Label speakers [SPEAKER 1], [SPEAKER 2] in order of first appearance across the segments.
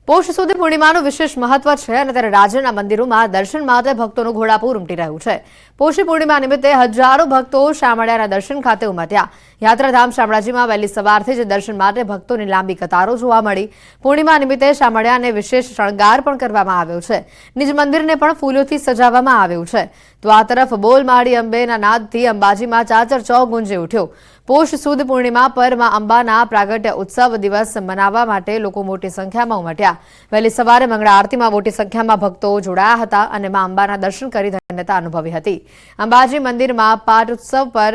[SPEAKER 1] પોષ સુદ પૂર્ણિમાનું વિશેષ મહત્વ છે અને ત્યારે રાજ્યના મંદિરોમાં દર્શન માટે ભક્તોનું ઘોડાપૂર ઉમટી રહ્યું છે। પોષી પૂર્ણિમા નિમિત્તે હજારો ભક્તો શામળિયાના દર્શન ખાતે ઉમટ્યા। યાત્રાધામ શામળાજીમાં વહેલી સવારથી જ દર્શન માટે ભક્તોની લાંબી કતારો જોવા મળી। પૂર્ણિમા નિમિત્તે શામળિયાને વિશેષ શણગાર પણ કરવામાં આવ્યો છે। નિજ મંદિરને પણ ફૂલોથી સજાવવામાં આવ્યું છે। તો આ તરફ બોલ માડી અંબેના નાદથી અંબાજીમાં ચાચર ચોક ગુંજી ઉઠ્યો। પોષ સુદ પૂર્ણિમા પર માં અંબાના પ્રાગટ્ય ઉત્સવ દિવસ મનાવવા માટે લોકો મોટી સંખ્યામાં ઉમટ્યા। વહેલી સવારે મંગળા આરતીમાં મોટી સંખ્યામાં ભક્તો જોડાયા હતા અને માં અંબાના દર્શન કરી ધન્યતા અનુભવી હતી। અંબાજી મંદિરમાં પાટ ઉત્સવ પર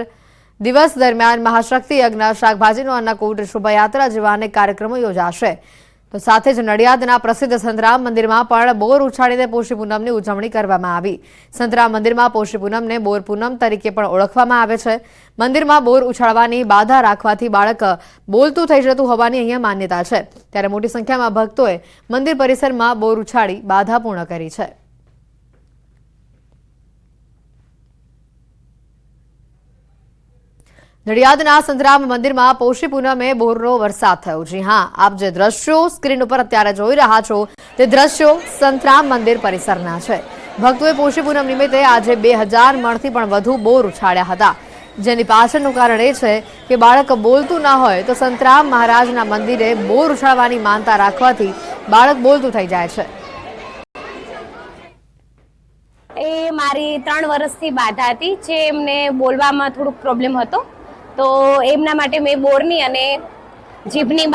[SPEAKER 1] દિવસ દરમિયાન મહાશક્તિ યજ્ઞ, શાકભાજીનો અન્નકૂટ, શોભાયાત્રા જેવા અનેક કાર્યક્રમો યોજાશે। તો સાથે જ નડિયાદના પ્રસિદ્ધ સંતરામ મંદિરમાં પણ બોર ઉછાળીને પોષી પૂનમની ઉજવણી કરવામાં આવી। સંતરામ મંદિરમાં પોષી પૂનમને બોર પૂનમ તરીકે પણ ઓળખવામાં આવે છે। મંદિરમાં બોર ઉછાળવાની બાધા રાખવાથી બાળક બોલતું થઈ જતું હોવાની અહીંયા માન્યતા છે। ત્યારે મોટી સંખ્યામાં ભક્તોએ મંદિર પરિસરમાં બોર ઉછાળી બાધા પૂર્ણ કરી છે। નડિયાદના સંતરામ મંદિરમાં પોષી પૂનમે બોરનો વરસાદ થયો। જી હા, આપ જે દ્રશ્યો સ્ક્રીન ઉપર અત્યારે જોઈ રહ્યા છો તે દ્રશ્યો સંતરામ મંદિર પરિસરના છે। ભક્તોએ પોષી પૂનમ નિમિત્તે આજે 2000 મણથી પણ વધુ બોર ઉછાળ્યા હતા, જેની પાછળનું કારણ એ છે કે બાળક બોલતું ન હોય તો સંતરામ મહારાજના મંદિરે બોર ઉછાળવાની માનતા રાખવાથી બાળક બોલતું થઈ જાય છે।
[SPEAKER 2] એ મારી 3 વર્ષથી બાધા હતી, જે એમને બોલવામાં થોડુંક પ્રોબ્લેમ હતો, તો એમના માટે મેં બોરની અને જીભની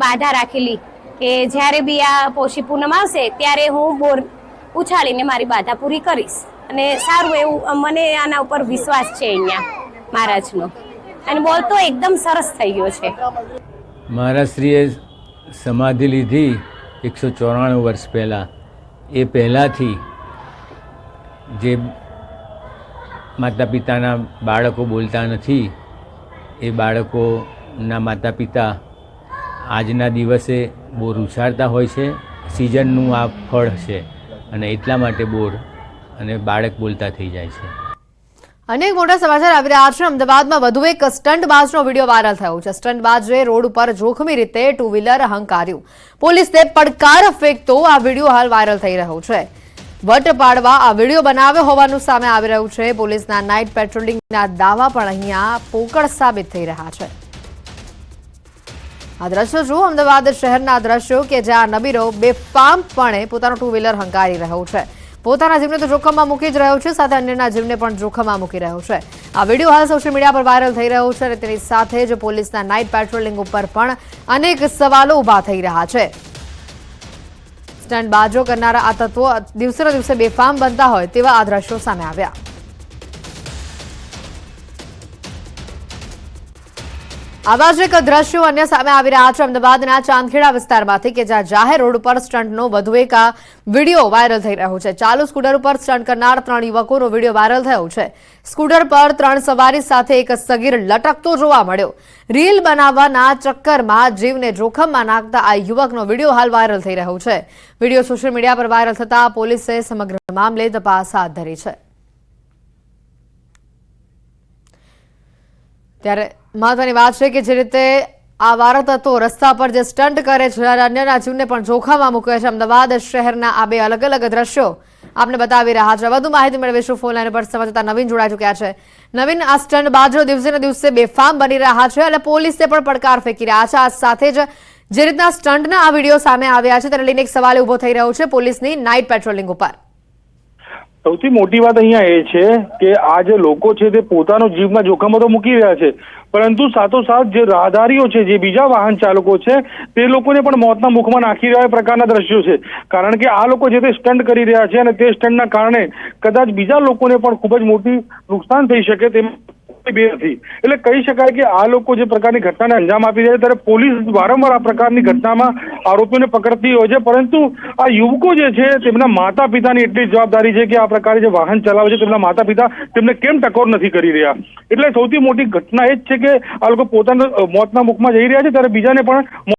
[SPEAKER 2] બાધા રાખેલી કે જ્યારે બી આ પોષી પૂનમ આવશે ત્યારે હું બોર ઉછાળીને મારી બાધા પૂરી કરીશ। અને સારું એવું મને આના ઉપર વિશ્વાસ છે અહીંયા મહારાજનો, અને બોલ તો એકદમ સરસ થઈ ગયો છે।
[SPEAKER 3] મહારાજશ્રીએ સમાધિ લીધી 194 વર્ષ પહેલાં। એ પહેલાંથી જે માતા પિતાના બાળકો બોલતા નથી, એ બાળકોના માતા પિતા આજના દિવસે બોર ઉછાળતા હોય છે। સિઝનનું આ ફળ છે અને એટલા માટે બોર અને બાળક બોલતા થઈ જાય છે।
[SPEAKER 1] અનેક મોટા સમાચાર આવી રહ્યા છે। અમદાવાદમાં વધુ એક સ્ટંટબાજનો વિડીયો વાયરલ થયો છે। સ્ટંટબાજે રોડ ઉપર જોખમી રીતે ટુ વ્હીલર હંકાર્યું। પોલીસને પડકાર ફેંકતો આ વિડીયો હાલ વાયરલ થઈ રહ્યો છે। વટ પાડવા આ વિડીયો બનાવ્યો હોવાનું સામે આવી રહ્યું છે। પોલીસના નાઇટ પેટ્રોલિંગના દાવા પણ અહીંયા પોકળ સાબિત થઈ રહ્યા છે। આ દ્રશ્યો જુઓ, અમદાવાદ શહેરના દ્રશ્યો કે જ્યાં નબીરો બેફામપણે પોતાનું ટુ વ્હીલર હંકારી રહ્યો છે। પોતાના જીવને તો જોખમમાં મૂકી જ રહ્યો છે, સાથે અન્યના જીવને પણ જોખમમાં મૂકી રહ્યો છે। આ વિડીયો હાલ સોશિયલ મીડિયા પર વાયરલ થઈ રહ્યો છે અને તેની સાથે જ પોલીસના નાઇટ પેટ્રોલિંગ ઉપર પણ અનેક સવાલો ઉભા થઈ રહ્યા છે। સ્ટંટબાજો કરનારા આ તત્વો દિવસે દિવસે બેફામ બનતા હોય તેવા આ દ્રશ્યો સામે આવ્યા। આવા જ એક દ્રશ્યો અન્ય સામે આવી રહ્યા છે અમદાવાદના ચાંદખેડા વિસ્તારમાંથી કે જ્યાં જાહેર રોડ ઉપર સ્ટંટનો વધુ એક વિડીયો વાયરલ થઈ રહ્યો છે। ચાલુ સ્કૂટર ઉપર સ્ટંટ કરનાર 3 યુવકોનો વિડીયો વાયરલ થયો છે। સ્કૂટર પર 3 સવારી સાથે એક સગીર લટકતો જોવા મળ્યો। રીલ બનાવવાના ચક્કરમાં જીવને જોખમમાં નાખતા આ યુવકનો વિડીયો હાલ વાયરલ થઈ રહ્યો છે। વિડીયો સોશિયલ મીડિયા પર વાયરલ થતા પોલીસે સમગ્ર મામલે તપાસ હાથ ધરી છે। ત્યારે મહત્વની વાત છે કે જે રીતે આ વારત હતો રસ્તા પર જે સ્ટંટ કરે છે અને અન્યના જીવને પણ જોખમમાં મૂકે છે। અમદાવાદ શહેરના આ બે અલગ અલગ દ્રશ્યો આપને બતાવી રહ્યા છે। વધુ માહિતી મેળવીશું ફોન લાઈન પર સંવાદદાતા નવીન જોડાઈ ચૂક્યા છે। નવીન, આ સ્ટંટ બાજો દિવસે ને દિવસે બેફામ બની રહ્યા છે અને પોલીસે પણ પડકાર ફેંકી રહ્યા છે। આ સાથે જ જે રીતના સ્ટંટના આ વિડીયો સામે આવ્યા છે તેને લઈને એક સવાલ ઉભો થઈ રહ્યો છે પોલીસની નાઇટ પેટ્રોલિંગ ઉપર।
[SPEAKER 4] સૌથી મોટી વાત અહીંયા એ છે કે આ જે લોકો છે તે પોતાનો જીવના જોખમમાં તો મૂકી રહ્યા છે, પરંતુ સાથોસાથ જે રાહદારીઓ છે, જે બીજા વાહન ચાલકો છે, તે લોકોને પણ મોતના મુખમાં નાખી રહ્યા પ્રકારના દ્રશ્યો છે। કારણ કે આ લોકો જે તે સ્ટંટ કરી રહ્યા છે અને તે સ્ટંટના કારણે કદાચ બીજા લોકોને પણ ખૂબ જ મોટી નુકસાન થઈ શકે તેમ નથી। એટલે કહી શકાય કે આ લોકો જે પ્રકારની ઘટનાને અંજામ આપી રહ્યા છે ત્યારે પોલીસ વારંવાર આ પ્રકારની ઘટનામાં આરોપીઓને પકડતી હોય છે, પરંતુ આ યુવકો જે છે તેમના માતા પિતાની એટલી જવાબદારી છે કે આ પ્રકારે જે વાહન ચલાવે છે તેમના માતા પિતા તેમને કેમ ટકોર નથી કરી રહ્યા। એટલે સૌથી મોટી ઘટના એ જ છે કે આ લોકો પોતાના મોતના મુખમાં જઈ રહ્યા છે ત્યારે બીજાને પણ